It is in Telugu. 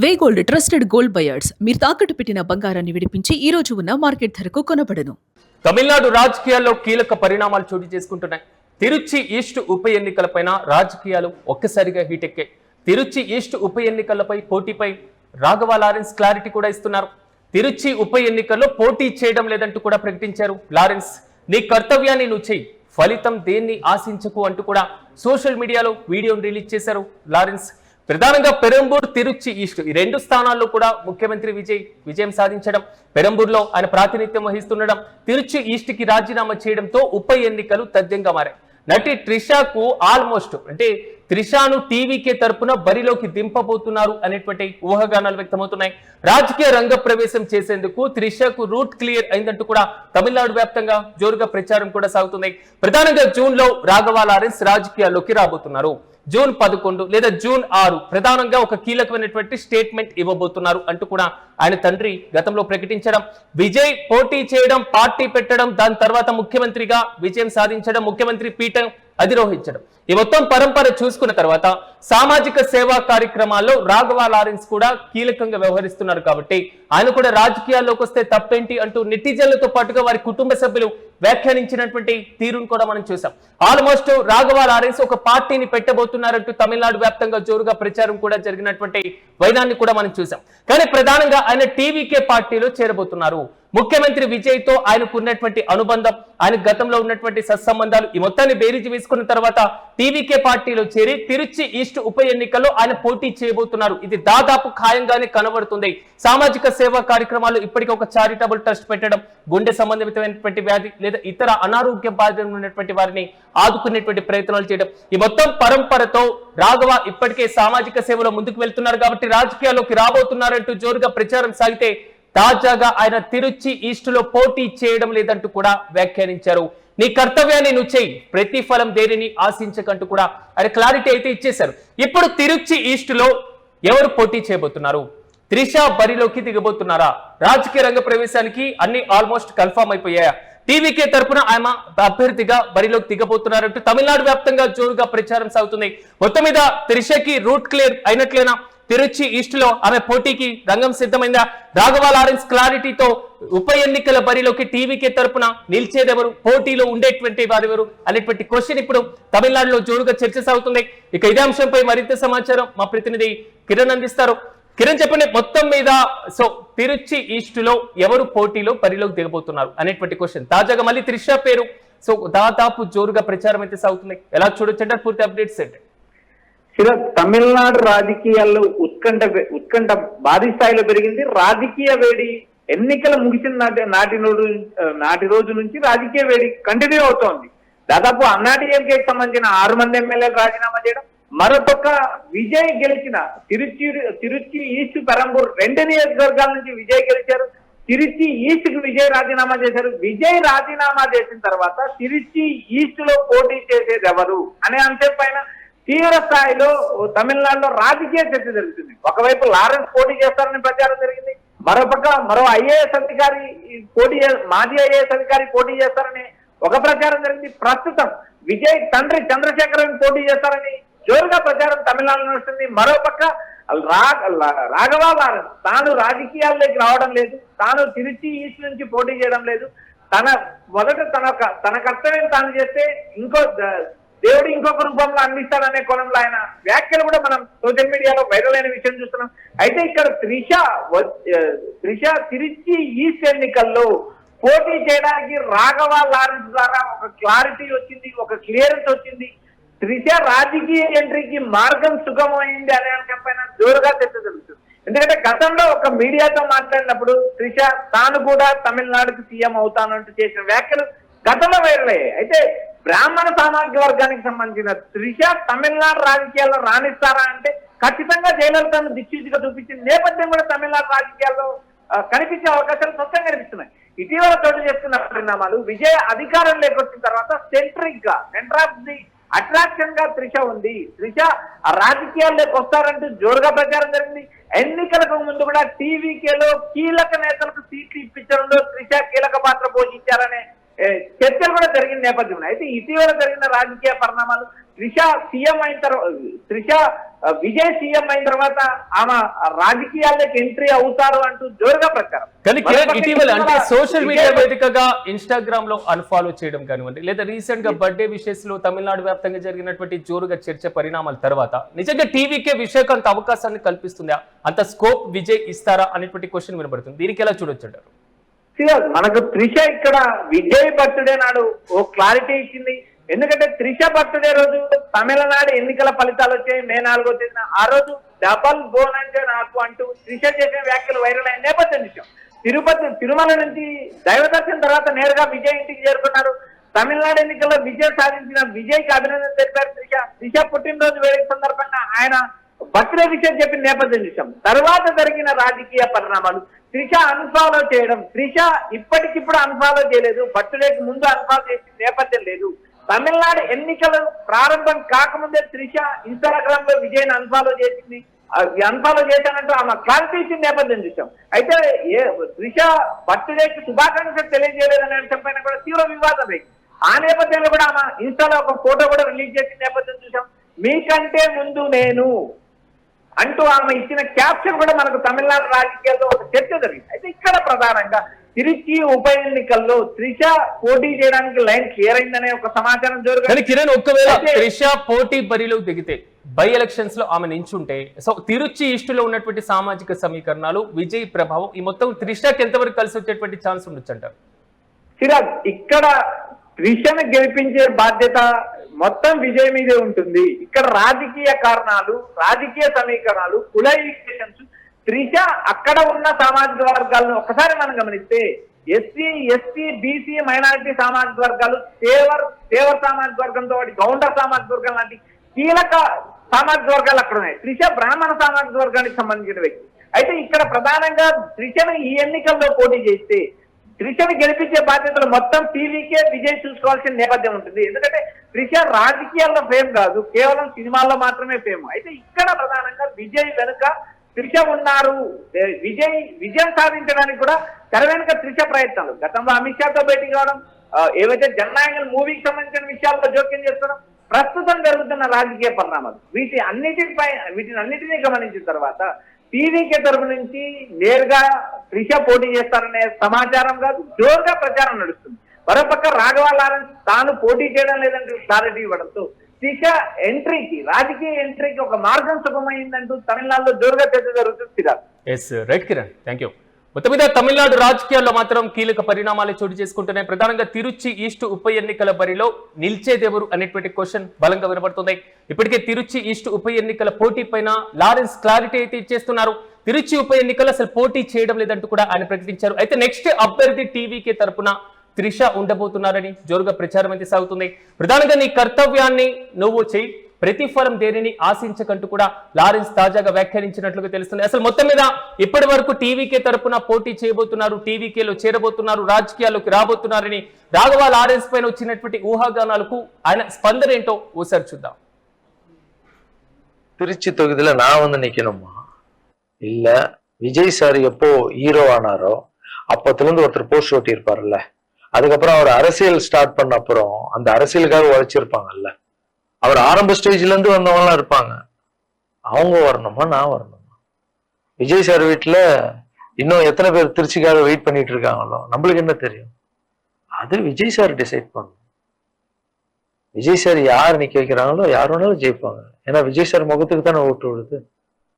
వే గోల్డ్ ట్రస్టెడ్ గోల్డ్ బయర్స్ మీరు తాకట్టు పెట్టిన బంగారాన్ని విడిపించి ఈ రోజు ఉన్న మార్కెట్ ధరకు కొనబడను. తమిళనాడు రాజకీయాల్లో కీలక పరిణామాలు చోటు చేసుకుంటున్నాయి. తిరుచి ఈస్ట్ ఉప ఎన్నికలపైన రాజకీయాలు ఒక్కసారిగా హీటెక్కాయి. తిరుచి ఈస్ట్ ఉప ఎన్నికలపై పోటీపై రాఘవ లారెన్స్ క్లారిటీ కూడా ఇస్తున్నారు. తిరుచి ఉప ఎన్నికల్లో పోటీ చేయడం లేదంటూ కూడా ప్రకటించారు లారెన్స్. నీ కర్తవ్యాన్ని నువ్వు చెయ్యి, ఫలితం దేన్ని ఆశించకు అంటూ కూడా సోషల్ మీడియాలో వీడియోను రిలీజ్ చేశారు లారెన్స్. ప్రధానంగా పెరంబూర్, తిరుచి ఈస్ట్ ఈ రెండు స్థానాల్లో కూడా ముఖ్యమంత్రి విజయం సాధించడం, పెరంబూర్లో ఆయన ప్రాతినిధ్యం వహిస్తుండడం, తిరుచి ఈస్ట్ కి రాజీనామా చేయడంతో ఉప ఎన్నికలు తథ్యంగా మారాయి. నటి త్రిషాకు ఆల్మోస్ట్ అంటే త్రిషాను టీవీకే తరపున బరిలోకి దింపబోతున్నారు అనేటువంటి ఊహాగానాలు వ్యక్తమవుతున్నాయి. రాజకీయ రంగ ప్రవేశం చేసేందుకు త్రిషాకు రూట్ క్లియర్ అయిందంటూ కూడా తమిళనాడు వ్యాప్తంగా జోరుగా ప్రచారం కూడా సాగుతుంది. ప్రధానంగా జూన్ లో రాఘవ లారెన్స్ రాజకీయాల్లోకి రాబోతున్నారు. జూన్ 11 లేదా జూన్ 6 ప్రధానంగా ఒక కీలకమైనటువంటి స్టేట్మెంట్ ఇవ్వబోతున్నారు అంటూ కూడా ఆయన తండ్రి గతంలో ప్రకటించడం, విజయ్ పోటీ చేయడం, పార్టీ పెట్టడం, దాని తర్వాత ముఖ్యమంత్రిగా విజయం సాధించడం, ముఖ్యమంత్రి పీఠం అధిరోహించడం, ఈ మొత్తం పరంపర చూసుకున్న తర్వాత సామాజిక సేవా కార్యక్రమాల్లో రాఘవ లారెన్స్ కూడా కీలకంగా వ్యవహరిస్తున్నారు. కాబట్టి ఆయన కూడా రాజకీయాల్లోకి వస్తే తప్పేంటి అంటూ నెటిజన్లతో పాటుగా వారి కుటుంబ సభ్యులు వ్యాఖ్యానించినటువంటి తీరును కూడా మనం చూసాం. ఆల్మోస్ట్ రాఘవ లారెన్స్ ఒక పార్టీని పెట్టబోతున్నారంటూ తమిళనాడు వ్యాప్తంగా జోరుగా ప్రచారం కూడా జరిగినటువంటి వైనాన్ని కూడా మనం చూసాం. కానీ ప్రధానంగా ఆయన టీవీకే పార్టీలో చేరబోతున్నారు. ముఖ్యమంత్రి విజయ్ తో ఆయనకు ఉన్నటువంటి అనుబంధం, ఆయన గతంలో ఉన్నటువంటి సత్సంబంధాలు ఈ మొత్తాన్ని బేరీజు వేసుకున్న తర్వాత టీవీకే పార్టీలో చేరి తిరుచి ఈస్ట్ ఉప ఎన్నికల్లో ఆయన పోటీ చేయబోతున్నారు. ఇది దాదాపు ఖాయంగానే కనబడుతుంది. సామాజిక సేవా కార్యక్రమాలు ఇప్పటికీ ఒక చారిటబుల్ ట్రస్ట్ పెట్టడం, గుండె సంబంధితమైనటువంటి వ్యాధి లేదా ఇతర అనారోగ్య బాధలు ఉన్నటువంటి వారిని ఆదుకునేటువంటి ప్రయత్నాలు చేయడం, ఈ మొత్తం పరంపరతో రాఘవ ఇప్పటికే సామాజిక సేవలో ముందుకు వెళ్తున్నారు. కాబట్టి రాజకీయాల్లోకి రాబోతున్నారంటూ జోరుగా ప్రచారం సాగితే తాజాగా ఆయన తిరుచి ఈస్ట్ లో పోటీ చేయడం లేదంటూ కూడా వ్యాఖ్యానించారు. నీ కర్తవ్యాన్ని నువ్వు చేయి, ప్రతిఫలం దేనిని ఆశించకంటూ కూడా ఆయన క్లారిటీ అయితే ఇచ్చేశారు. ఇప్పుడు తిరుచి ఈస్ట్ లో ఎవరు పోటీ చేయబోతున్నారు? త్రిష బరిలోకి దిగబోతున్నారా? రాజకీయ రంగ ప్రవేశానికి అన్ని ఆల్మోస్ట్ కన్ఫర్మ్ అయిపోయాయా? టీవీకే తరపున ఆయన అభ్యర్థిగా బరిలోకి దిగబోతున్నారంటూ తమిళనాడు వ్యాప్తంగా జోరుగా ప్రచారం సాగుతుంది. మొత్తం మీద త్రిషకి రూట్ క్లియర్ అయినట్లేనా? తిరుచి ఈస్ట్ లో ఆమె పోటీకి రంగం సిద్ధమైందా? రాఘవ లారెన్స్ క్లారిటీతో ఉప ఎన్నికల బరిలోకి టీవీకే తరపున నిలిచేదెవరు, పోటీలో ఉండేటువంటి వారెవరు అనేటువంటి క్వశ్చన్ ఇప్పుడు తమిళనాడులో జోరుగా చర్చ సాగుతుంది. ఇక ఇదే అంశంపై మరింత సమాచారం మా ప్రతినిధి కిరణ్ అందిస్తారు. కిరణ్ చెప్పండి, మొత్తం మీద సో తిరుచి ఈస్ట్ లో ఎవరు పోటీలో బరిలోకి దిగబోతున్నారు అనేటువంటి క్వశ్చన్ తాజాగా మళ్ళీ త్రిష పేరు సో దాదాపు జోరుగా ప్రచారం అయితే సాగుతుంది. ఎలా చూడొచ్చంటే పూర్తి అప్డేట్స్ ఏంటి? తమిళనాడు రాజకీయాల్లో ఉత్కంఠ భారీ స్థాయిలో పెరిగింది. రాజకీయ వేడి ఎన్నికలు ముగిసిన నాటి రోజు నుంచి రాజకీయ వేడి కంటిన్యూ అవుతోంది. దాదాపు అన్నాడీఎంకేకి సంబంధించిన 6 మంది ఎమ్మెల్యేలు రాజీనామా చేయడం, మరొక విజయ్ గెలిచిన తిరుచి ఈస్ట్, పెరంబూర్ 2 నియోజకవర్గాల నుంచి విజయ్ గెలిచారు. తిరుచి ఈస్ట్ కి విజయ్ రాజీనామా చేశారు. విజయ్ రాజీనామా చేసిన తర్వాత తిరుచి ఈస్ట్ లో పోటీ చేసేది ఎవరు అనే అంశం పైన తీవ్ర స్థాయిలో తమిళనాడులో రాజకీయ చర్చ జరుగుతుంది. ఒకవైపు లారెన్స్ పోటీ చేస్తారని ప్రచారం జరిగింది, మరో ఐఏఎస్ అధికారి మాజీ ఐఏఎస్ అధికారి పోటీ చేస్తారని ఒక ప్రచారం జరిగింది. ప్రస్తుతం విజయ్ తండ్రి చంద్రశేఖరన్ పోటీ చేస్తారని జోరుగా ప్రచారం తమిళనాడులో నడుస్తుంది. మరోపక్క రాఘవ లారెన్స్ తాను రాజకీయాల్లోకి రావడం లేదు, తాను తిరుచి ఈస్ట్ నుంచి పోటీ చేయడం లేదు, తన కర్తవ్యం తాను చేస్తే దేవుడు ఇంకొక రూపంలో అందిస్తాడనే కోణంలో ఆయన వ్యాఖ్యలు కూడా మనం సోషల్ మీడియాలో వైరల్ అయిన విషయం చూస్తున్నాం. అయితే ఇక్కడ త్రిష తిరుచి ఈస్ట్ ఎన్నికల్లో పోటీ చేయడానికి రాఘవ లారెన్స్ ద్వారా ఒక క్లారిటీ వచ్చింది, ఒక క్లియరెన్స్ వచ్చింది. త్రిష రాజకీయ ఎంట్రీకి మార్గం సుగమమైంది అనే అంశంపైన జోరుగా చర్చ జరుగుతుంది. ఎందుకంటే గతంలో ఒక మీడియాతో మాట్లాడినప్పుడు త్రిష తాను కూడా తమిళనాడుకు సీఎం అవుతానంటూ చేసిన వ్యాఖ్యలు గతంలో వైరల్ అయ్యాయి. అయితే బ్రాహ్మణ సామాజిక వర్గానికి సంబంధించిన త్రిష తమిళనాడు రాజకీయాల్లో రాణిస్తారా అంటే ఖచ్చితంగా జయలలితను దిక్సూచిగా చూపించిన నేపథ్యం కూడా తమిళనాడు రాజకీయాల్లో కనిపించే అవకాశాలు స్పష్టంగా కనిపిస్తున్నాయి. ఇటీవల చోటు చేసుకున్న పరిణామాలు, విజయ్ అధికారం లేకొచ్చిన తర్వాత సెంటర్ ఆఫ్ ది అట్రాక్షన్ గా త్రిష ఉంది. త్రిష రాజకీయాల్లోకి వస్తారంటూ జోరుగా ప్రచారం జరిగింది. ఎన్నికలకు ముందు కూడా టీవీకేలో కీలక నేతలకు సీట్లు ఇప్పించడంలో త్రిష కీలక పాత్ర పోషించారనే చర్చలు కూడా జరిగిన నేపథ్యంలో అయితే ఇటీవల జరిగిన రాజకీయ పరిణామాలు త్రిష సీఎం అయిన తర్వాత త్రిష విజయ్ సీఎం అయిన తర్వాత ఆమె రాజకీయాల్లోకి ఎంట్రీ అవుతారు అంటూ జోరుగా ప్రచారం. కానీ కిరణ్, ఇటీవల అంటే సోషల్ మీడియా వేదికగా ఇన్స్టాగ్రామ్ లో అన్ఫాలో చేయడం కానివ్వండి, లేదా రీసెంట్ గా బర్త్డే విషెస్ లో తమిళనాడు వ్యాప్తంగా జరిగినటువంటి జోరుగా చర్చ పరిణామాల తర్వాత నిజంగా టీవీకే విషయకంత అవకాశాన్ని కల్పిస్తుందా, అంత స్కోప్ విజయ్ ఇస్తారా అనేటువంటి క్వశ్చన్ వినబడుతుంది. దీనికి ఎలా చూడొచ్చు అంటారు? మనకు త్రిష ఇక్కడ విజయ్ బర్త్డే నాడు ఓ క్లారిటీ ఇచ్చింది. ఎందుకంటే త్రిష బర్త్డే రోజు తమిళనాడు ఎన్నికల ఫలితాలు వచ్చాయి, మే 4వ తేదీన. ఆ రోజు డబల్ బోనంటే నాకు అంటూ త్రిష చేసిన వ్యాఖ్యలు వైరల్ అయిన నేపథ్యం విషయం. తిరుమల నుంచి దైవ దర్శనం తర్వాత నేరుగా విజయ్ ఇంటికి చేరుకున్నారు. తమిళనాడు ఎన్నికల్లో విజయం సాధించిన విజయ్కి అభినందన తెలిపారు త్రిష. త్రిష పుట్టినరోజు వేడుక సందర్భంగా ఆయన బర్త్డే విషయం చెప్పిన నేపథ్యం విషయం. తర్వాత జరిగిన రాజకీయ పరిణామాలు, త్రిష అన్ఫాలో చేయడం. త్రిష ఇప్పటికిప్పుడు అన్ఫాలో చేయలేదు, బర్త్డేకి ముందు అన్ఫాలో చేసిన నేపథ్యం లేదు. తమిళనాడు ఎన్నికలు ప్రారంభం కాకముందే త్రిష ఇన్స్టాగ్రామ్ లో విజయ్ అన్ఫాలో చేసింది. అన్ఫాలో చేశానంటూ ఆమె క్లారిటీ ఇచ్చిన నేపథ్యం చూసాం. అయితే త్రిష బర్త్డేకి శుభాకాంక్షలు తెలియజేయలేదనే అంశం పైన కూడా తీవ్ర వివాదం అయింది. ఆ నేపథ్యంలో కూడా ఆమె ఇన్స్టాలో ఒక ఫోటో కూడా రిలీజ్ చేసిన నేపథ్యం చూసాం. మీకంటే ముందు నేను అంటూ ఆమె ఇచ్చిన క్యాప్షన్ కూడా మనకు తమిళనాడు రాజకీయాల్లో ఒక చర్చ జరిగింది. అయితే ఇక్కడ ప్రధానంగా తిరుచి ఉప ఎన్నికల్లో త్రిష పోటీ చేయడానికి లైన్ క్లియర్ అయిందనే ఒక సమాచారం జరుగుతుంది. కిరణ్, ఒకవేళ త్రిష పోటీ బరిలో దిగితే బై ఎలక్షన్స్ లో ఆమె నించుంటే, సో తిరుచి ఈస్టులో ఉన్నటువంటి సామాజిక సమీకరణాలు, విజయ్ ప్రభావం ఈ మొత్తం త్రిషకి ఎంతవరకు కలిసి వచ్చేటువంటి ఛాన్స్ ఉండొచ్చు అంటారు? సిరాజ్, ఇక్కడ త్రిషను గెలిపించే బాధ్యత మొత్తం విజయ్ మీదే ఉంటుంది. ఇక్కడ రాజకీయ కారణాలు, రాజకీయ సమీకరణాలు, కుల ఈక్వేషన్స్, త్రిష అక్కడ ఉన్న సామాజిక వర్గాలను ఒక్కసారి మనం గమనిస్తే ఎస్సీ, ఎస్టీ, బీసీ, మైనారిటీ సామాజిక వర్గాలు, తేవర్ సామాజిక వర్గంతో పాటు గౌండర్ సామాజిక వర్గం లాంటి కీలక సామాజిక వర్గాలు అక్కడ ఉన్నాయి. త్రిష బ్రాహ్మణ సామాజిక వర్గానికి సంబంధించిన వ్యక్తి. అయితే ఇక్కడ ప్రధానంగా త్రిషను ఈ ఎన్నికల్లో పోటీ చేస్తే త్రిషను గెలిపించే బాధ్యతలు మొత్తం టీవీకే విజయ్ చూసుకోవాల్సిన నేపథ్యం ఉంటుంది. ఎందుకంటే త్రిష రాజకీయాల్లో ఫేమ్ కాదు, కేవలం సినిమాల్లో మాత్రమే ఫేమ్. అయితే ఇక్కడ ప్రధానంగా విజయ్ వెనుక త్రిష ఉన్నారు. విజయం సాధించడానికి కూడా తెర వెనుక త్రిష ప్రయత్నాలు. గతంలో అమిత్ షాతో భేటీ కావడం, ఏవైతే జననాయకులు మూవీకి సంబంధించిన విషయాల్లో జోక్యం చేసుకోవడం, ప్రస్తుతం జరుగుతున్న రాజకీయ పరిణామాలు, వీటిని అన్నిటినీ గమనించిన తర్వాత టీవీకే తరపు నుంచి నేరుగా త్రిష పోటీ చేస్తారనే సమాచారం కాదు, జోరుగా ప్రచారం నడుస్తుంది. మరోపక్క రాఘవ లారెన్స్ తాను పోటీ చేయడం లేదంటూ క్లారిటీ ఇవ్వడంతో త్రిష ఎంట్రీకి, రాజకీయ ఎంట్రీకి ఒక మార్గం సుగమైందంటూ తమిళనాడులో జోరుగా చర్చ జరుగుతుంది. Yes, right Kiran, thank you. మొత్తం మీద తమిళనాడు రాజకీయాల్లో మాత్రం కీలక పరిణామాలు చోటు చేసుకుంటున్నాయి. ప్రధానంగా తిరుచి ఈస్ట్ ఉప ఎన్నికల బరిలో నిలిచేదెవరు అనేటువంటి క్వశ్చన్ బలంగా వినబడుతుంది. ఇప్పటికే తిరుచి ఈస్ట్ ఉప ఎన్నికల పోటీ పైన లారెన్స్ క్లారిటీ అయితే ఇచ్చేస్తున్నారు. తిరుచి ఉప ఎన్నికలు అసలు పోటీ చేయడం లేదంటూ కూడా ఆయన ప్రకటించారు. అయితే నెక్స్ట్ అభ్యర్థి టీవీకే తరపున త్రిష ఉండబోతున్నారని జోరుగా ప్రచారం అయితే సాగుతుంది. ప్రధానంగా నీ కర్తవ్యాన్ని నువ్వు చేయి, ప్రతిఫలం దేనిని ఆశించకంటూ కూడా లారెన్స్ తాజాగా వ్యాఖ్యానించినట్లుగా తెలుస్తుంది. అసలు మొత్తం మీద ఇప్పటి వరకు టీవీకే తరపున పోటీ చేయబోతున్నారు, టీవీకేలో చేరబోతున్నారు, రాజకీయాల్లోకి రాబోతున్నారని రాఘవ లారెన్స్ పైన వచ్చినటువంటి ఊహాగానాలకు ఆయన స్పందన ఏంటో ఓసారి చూద్దాం. திருச்சி தொகுதியில நான் வந்து நிக்கணுமா? இல்ல விஜய் சார் எப்போ ஹீரோ ஆனாரோ அப்பத்துல இருந்து ஒருத்தர் போஸ்ட் ஓட்டி இருப்பாருல்ல, அதுக்கப்புறம் அவர் அரசியல் ஸ்டார்ட் பண்ண அப்புறம் அந்த அரசியலுக்காக உழைச்சிருப்பாங்கல்ல, அவர் ஆரம்ப ஸ்டேஜ்ல இருந்து வந்தவங்கலாம் இருப்பாங்க, அவங்க வரணுமா நான் வரணுமா? விஜய் சார் வீட்டுல இன்னும் எத்தனை பேர் திருச்சிக்காக வெயிட் பண்ணிட்டு இருக்காங்களோ நம்மளுக்கு என்ன தெரியும்? அது விஜய் சார் டிசைட் பண்ணணும். விஜய் சார் யார் நிக்க வைக்கிறாங்களோ யார் வேணாலும் ஜெயிப்பாங்க. ஏன்னா விஜய் சார் முகத்துக்கு தானே ஓட்டு விடுது.